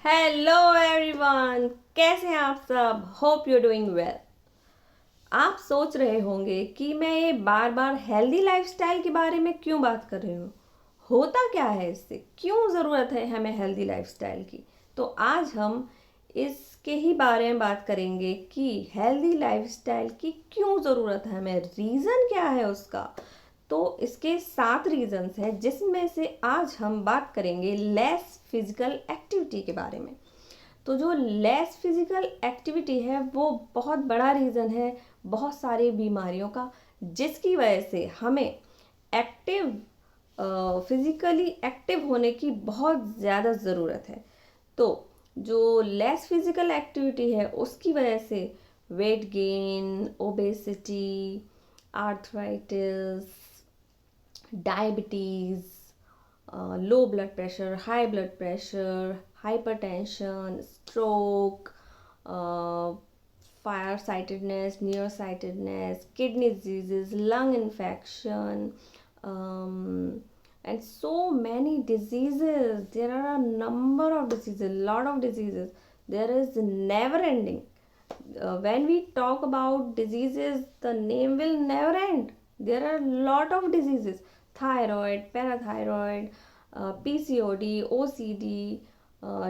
Hello everyone, कैसे हैं आप सब। Hope you doing well. आप सोच रहे होंगे कि मैं ये बार बार हेल्दी लाइफस्टाइल के बारे में क्यों बात कर रही हूँ। होता क्या है, इससे क्यों ज़रूरत है हमें हेल्दी लाइफस्टाइल की। तो आज हम इसके ही बारे में बात करेंगे कि हेल्दी लाइफस्टाइल की क्यों ज़रूरत है हमें, रीज़न क्या है उसका। तो इसके 7 रीजंस हैं, जिसमें से आज हम बात करेंगे लेस फिजिकल एक्टिविटी के बारे में। तो जो लेस फिजिकल एक्टिविटी है वो बहुत बड़ा रीज़न है बहुत सारी बीमारियों का, जिसकी वजह से हमें एक्टिव फिजिकली एक्टिव होने की बहुत ज़्यादा ज़रूरत है। तो जो लेस फिजिकल एक्टिविटी है उसकी वजह से weight gain, obesity, arthritis, diabetes, low blood pressure, high blood pressure, hypertension, stroke, fire sightedness, near sightedness, kidney diseases, lung infection, and so many diseases. There are a number of diseases, lot of diseases. There is never ending. When we talk about diseases, the name will never end. There are a lot of diseases: thyroid, parathyroid, PCOD, OCD,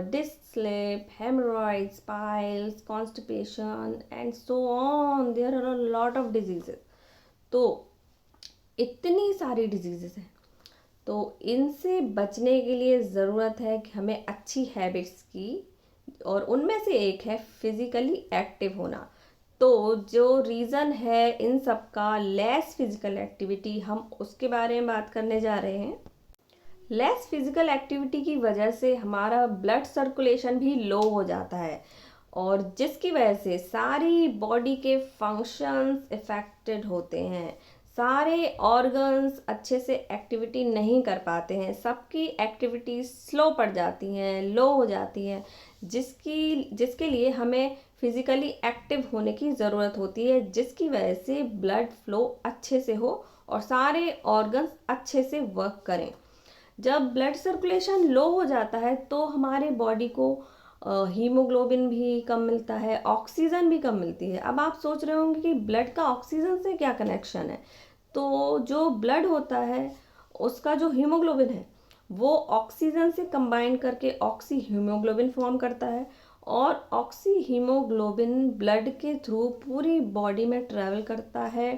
disc slip, hemorrhoids, piles, constipation, and so on. There are a lot of diseases. तो इतनी सारी diseases हैं। तो इनसे बचने के लिए ज़रूरत है कि हमें अच्छी हैबिट्स की, और उनमें से एक है फिज़िकली एक्टिव होना। तो जो रीज़न है इन सब का लेस फिज़िकल एक्टिविटी, हम उसके बारे में बात करने जा रहे हैं। लेस फिज़िकल एक्टिविटी की वजह से हमारा ब्लड सर्कुलेशन भी लो हो जाता है, और जिसकी वजह से सारी बॉडी के फंक्शंस इफ़ेक्टेड होते हैं। सारे ऑर्गन्स अच्छे से एक्टिविटी नहीं कर पाते हैं, सबकी एक्टिविटी स्लो पड़ जाती हैं, लो हो जाती हैं, जिसके लिए हमें फिज़िकली एक्टिव होने की ज़रूरत होती है, जिसकी वजह से ब्लड फ्लो अच्छे से हो और सारे ऑर्गन्स अच्छे से वर्क करें। जब ब्लड सर्कुलेशन लो हो जाता है तो हमारे बॉडी को हीमोग्लोबिन भी कम मिलता है, ऑक्सीजन भी कम मिलती है। अब आप सोच रहे होंगे कि ब्लड का ऑक्सीजन से क्या कनेक्शन है। तो जो ब्लड होता है उसका जो हीमोग्लोबिन है वो ऑक्सीजन से कंबाइन करके ऑक्सी हीमोग्लोबिन फॉर्म करता है, और ऑक्सी हीमोग्लोबिन ब्लड के थ्रू पूरी बॉडी में ट्रैवल करता है,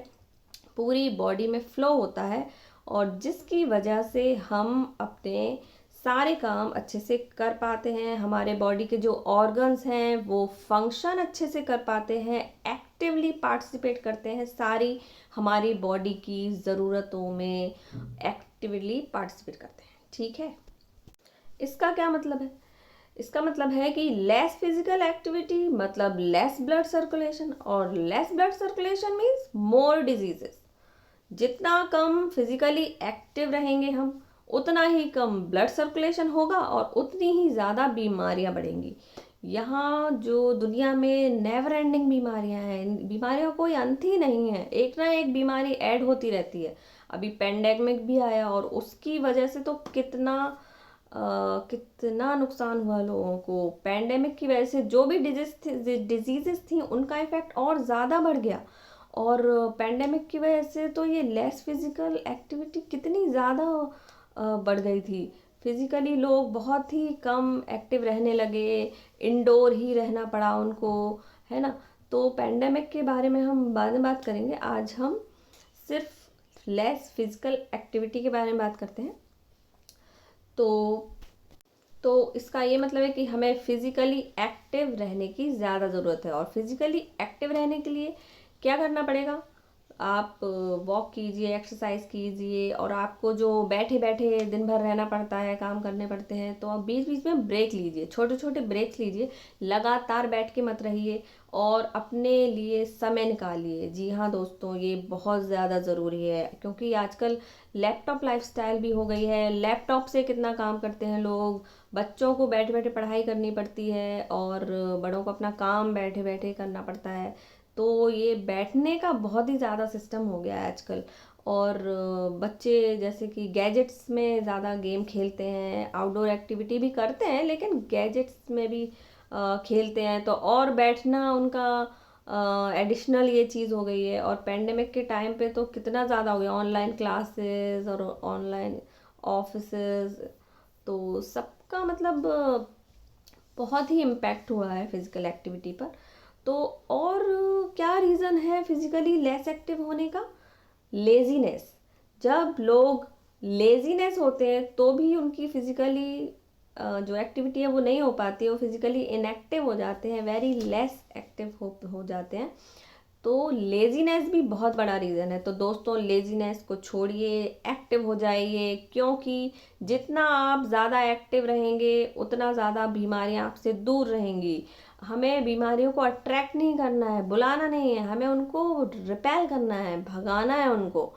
पूरी बॉडी में फ्लो होता है, और जिसकी वजह से हम अपने सारे काम अच्छे से कर पाते हैं। हमारे बॉडी के जो ऑर्गन्स हैं वो फंक्शन अच्छे से कर पाते हैं, एक्टिवली पार्टिसिपेट करते हैं, सारी हमारी बॉडी की ज़रूरतों में एक्टिवली पार्टिसिपेट करते हैं। ठीक है, इसका क्या मतलब है। इसका मतलब है कि लेस फिजिकल एक्टिविटी मतलब लेस ब्लड सर्कुलेशन, और less blood circulation means more diseases. जितना कम फिजिकली एक्टिव रहेंगे हम, उतना ही कम ब्लड सर्कुलेशन होगा और उतनी ही ज़्यादा बीमारियां बढ़ेंगी। यहाँ जो दुनिया में नेवर एंडिंग बीमारियां हैं, बीमारियों का कोई अंत ही नहीं है, एक ना एक बीमारी ऐड होती रहती है। अभी पेंडेमिक भी आया और उसकी वजह से तो कितना नुकसान हुआ लोगों को। पेंडेमिक की वजह से जो भी डिजीजेस थी उनका इफेक्ट और ज़्यादा बढ़ गया, और पेंडेमिक की वजह से तो ये लेस फिजिकल एक्टिविटी कितनी ज़्यादा बढ़ गई थी। फिजिकली लोग बहुत ही कम एक्टिव रहने लगे, इंडोर ही रहना पड़ा उनको, है ना। तो पेंडेमिक के बारे में हम बाद में बात करेंगे, आज हम सिर्फ लेस फिजिकल एक्टिविटी के बारे में बात करते हैं। तो इसका ये मतलब है कि हमें फिज़िकली एक्टिव रहने की ज़्यादा ज़रूरत है, और फिज़िकली एक्टिव रहने के लिए क्या करना पड़ेगा। आप वॉक कीजिए, एक्सरसाइज कीजिए, और आपको जो बैठे बैठे दिन भर रहना पड़ता है, काम करने पड़ते हैं, तो आप बीच बीच में ब्रेक लीजिए, छोटे छोटे ब्रेक्स लीजिए। लगातार बैठ के मत रहिए, और अपने लिए समय निकालिए। जी हाँ दोस्तों, ये बहुत ज़्यादा ज़रूरी है, क्योंकि आजकल लैपटॉप लाइफस्टाइल भी हो गई है। लैपटॉप से कितना काम करते हैं लोग, बच्चों को बैठे बैठे पढ़ाई करनी पड़ती है, और बड़ों को अपना काम बैठे बैठे करना पड़ता है। तो ये बैठने का बहुत ही ज़्यादा सिस्टम हो गया है आजकल, और बच्चे जैसे कि गैजेट्स में ज़्यादा गेम खेलते हैं, आउटडोर एक्टिविटी भी करते हैं लेकिन गैजेट्स में भी खेलते हैं, तो और बैठना उनका एडिशनल ये चीज़ हो गई है। और पेंडेमिक के टाइम पे तो कितना ज़्यादा हो गया, ऑनलाइन क्लासेस और ऑनलाइन ऑफिसेस, तो सबका मतलब बहुत ही इम्पैक्ट हुआ है फिजिकल एक्टिविटी पर। तो और क्या रीज़न है फिजिकली लेस एक्टिव होने का? लेजीनेस। जब लोग लेजीनेस होते हैं तो भी उनकी फिजिकली जो एक्टिविटी है वो नहीं हो पाती है, वो फिजिकली इनएक्टिव हो जाते हैं, वेरी लेस एक्टिव हो जाते हैं। तो लेजीनेस भी बहुत बड़ा रीज़न है। तो दोस्तों, लेजीनेस को छोड़िए, एक्टिव हो जाइए, क्योंकि जितना आप ज़्यादा एक्टिव रहेंगे उतना ज़्यादा बीमारियां आपसे दूर रहेंगी। हमें बीमारियों को अट्रैक्ट नहीं करना है, बुलाना नहीं है, हमें उनको रिपेल करना है, भगाना है उनको।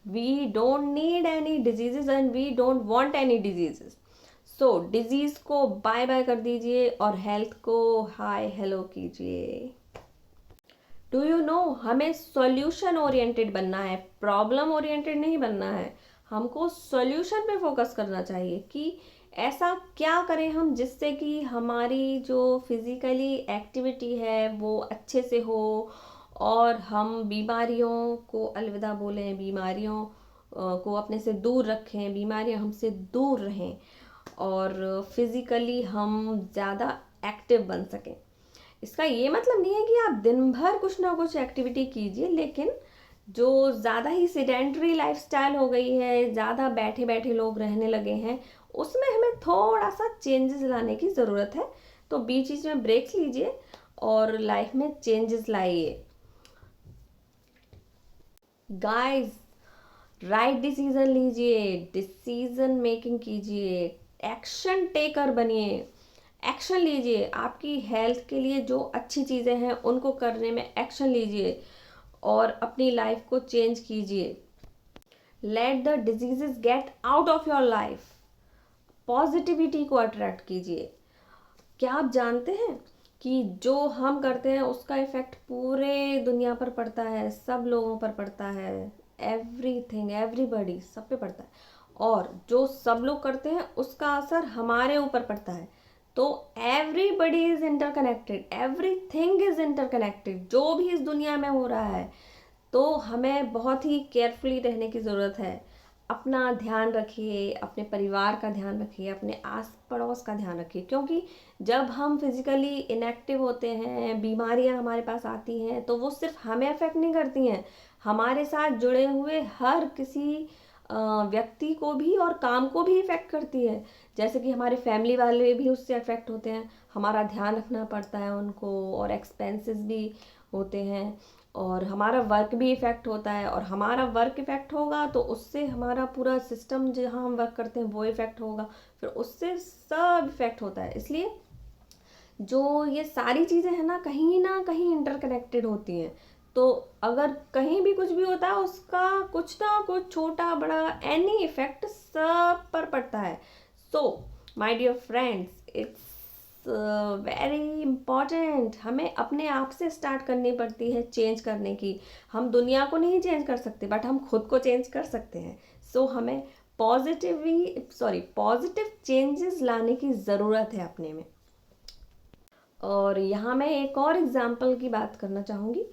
We don't need any diseases and we don't want any diseases. So disease को बाय बाय कर दीजिए और हेल्थ को हाय हेलो कीजिए। डू यू नो, हमें सॉल्यूशन ओरिएंटेड बनना है, प्रॉब्लम ओरिएंटेड नहीं बनना है। हमको सॉल्यूशन पे फोकस करना चाहिए कि ऐसा क्या करें हम जिससे कि हमारी जो फिजिकली एक्टिविटी है वो अच्छे से हो और हम बीमारियों को अलविदा बोलें, बीमारियों को अपने से दूर रखें, बीमारियां हमसे दूर रहें और फिजिकली हम ज़्यादा एक्टिव बन सकें। इसका ये मतलब नहीं है कि आप दिन भर कुछ ना कुछ एक्टिविटी कीजिए, लेकिन जो ज़्यादा ही सीडेंटरी लाइफस्टाइल हो गई है, ज़्यादा बैठे बैठे लोग रहने लगे हैं, उसमें हमें थोड़ा सा चेंजेस लाने की ज़रूरत है। तो बीच बीच में ब्रेक्स लीजिए और लाइफ में चेंजेस लाइए। गाइस, राइट डिसीजन लीजिए, डिसीजन मेकिंग कीजिए, एक्शन टेकर बनिए, एक्शन लीजिए। आपकी हेल्थ के लिए जो अच्छी चीज़ें हैं उनको करने में एक्शन लीजिए और अपनी लाइफ को चेंज कीजिए। Let the diseases get out of your life. Positivity को अट्रैक्ट कीजिए। क्या आप जानते हैं कि जो हम करते हैं उसका इफेक्ट पूरे दुनिया पर पड़ता है, सब लोगों पर पड़ता है, एवरीथिंग, एवरीबडी, सब पे पड़ता है। और जो सब लोग करते हैं उसका असर हमारे ऊपर पड़ता है। तो everybody is interconnected, everything is interconnected. जो भी इस दुनिया में हो रहा है तो हमें बहुत ही केयरफुली रहने की ज़रूरत है। अपना ध्यान रखिए, अपने परिवार का ध्यान रखिए, अपने आस पड़ोस का ध्यान रखिए, क्योंकि जब हम फिजिकली इनएक्टिव होते हैं, बीमारियां हमारे पास आती हैं, तो वो सिर्फ हमें अफेक्ट नहीं करती हैं, हमारे साथ जुड़े हुए हर किसी व्यक्ति को भी और काम को भी इफेक्ट करती है। जैसे कि हमारे फैमिली वाले भी उससे अफेक्ट होते हैं, हमारा ध्यान रखना पड़ता है उनको, और एक्सपेंसेस भी होते हैं, और हमारा वर्क भी इफ़ेक्ट होता है। और हमारा वर्क इफ़ेक्ट होगा तो उससे हमारा पूरा सिस्टम जहाँ हम वर्क करते हैं वो इफ़ेक्ट होगा, फिर उससे सब इफ़ेक्ट होता है। इसलिए जो ये सारी चीज़ें हैं ना कहीं इंटरकनेक्टेड होती हैं। तो अगर कहीं भी कुछ भी होता है उसका कुछ ना कुछ छोटा बड़ा एनी इफेक्ट सब पर पड़ता है। So my dear friends, it's very important, हमें अपने आप से स्टार्ट करनी पड़ती है चेंज करने की। हम दुनिया को नहीं चेंज कर सकते बट हम खुद को चेंज कर सकते हैं। सो हमें पॉजिटिव चेंजेस लाने की ज़रूरत है अपने में। और यहाँ मैं एक और एग्जाम्पल की बात करना चाहूँगी।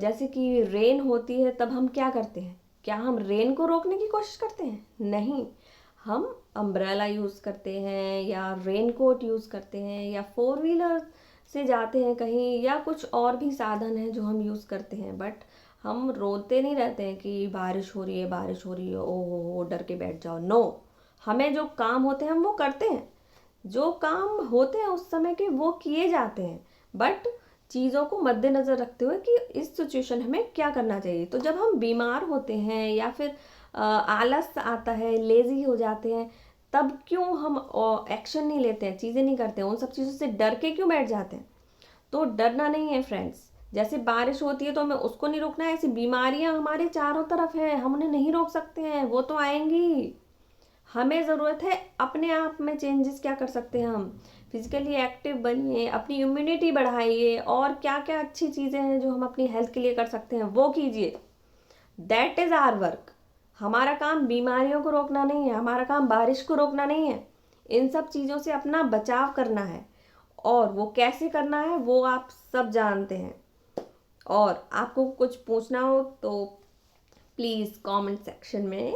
जैसे कि रेन होती है तब हम क्या करते हैं? क्या हम रेन को रोकने की कोशिश करते हैं? नहीं, हम अम्ब्रेला यूज़ करते हैं या रेन कोट यूज़ करते हैं या फोर व्हीलर से जाते हैं कहीं, या कुछ और भी साधन है जो हम यूज़ करते हैं। बट हम रोते नहीं रहते हैं कि बारिश हो रही है, बारिश हो रही है, ओ हो डर के बैठ जाओ। नो, हमें जो काम होते हैं हम वो करते हैं, जो काम होते हैं उस समय के वो किए जाते हैं, बट चीज़ों को मद्देनज़र रखते हुए कि इस सिचुएशन हमें क्या करना चाहिए। तो जब हम बीमार होते हैं या फिर आलस आता है, लेज़ी हो जाते हैं, तब क्यों हम एक्शन नहीं लेते हैं, चीज़ें नहीं करते हैं, उन सब चीज़ों से डर के क्यों बैठ जाते हैं? तो डरना नहीं है फ्रेंड्स। जैसे बारिश होती है तो हमें उसको नहीं रोकना है, ऐसी बीमारियां हमारे चारों तरफ हैं, हम उन्हें नहीं रोक सकते हैं, वो तो आएंगी। हमें ज़रूरत है अपने आप में चेंजेस क्या कर सकते हैं हम। फिजिकली एक्टिव बनिए, अपनी इम्यूनिटी बढ़ाइए, और क्या क्या अच्छी चीज़ें हैं जो हम अपनी हेल्थ के लिए कर सकते हैं वो कीजिए। That is our work. हमारा काम बीमारियों को रोकना नहीं है, हमारा काम बारिश को रोकना नहीं है, इन सब चीज़ों से अपना बचाव करना है। और वो कैसे करना है वो आप सब जानते हैं। और आपको कुछ पूछना हो तो प्लीज़ कमेंट सेक्शन में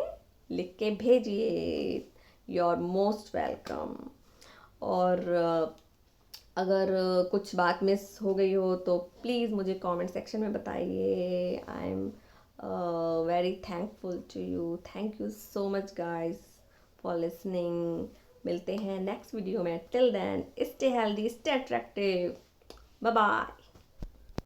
लिख के भेजिए। You are most welcome. और अगर कुछ बात मिस हो गई हो तो प्लीज़ मुझे कमेंट सेक्शन में बताइए। I am very thankful to you. Thank you so much guys for listening. मिलते हैं नेक्स्ट वीडियो में। Till then stay healthy, stay attractive. Bye bye.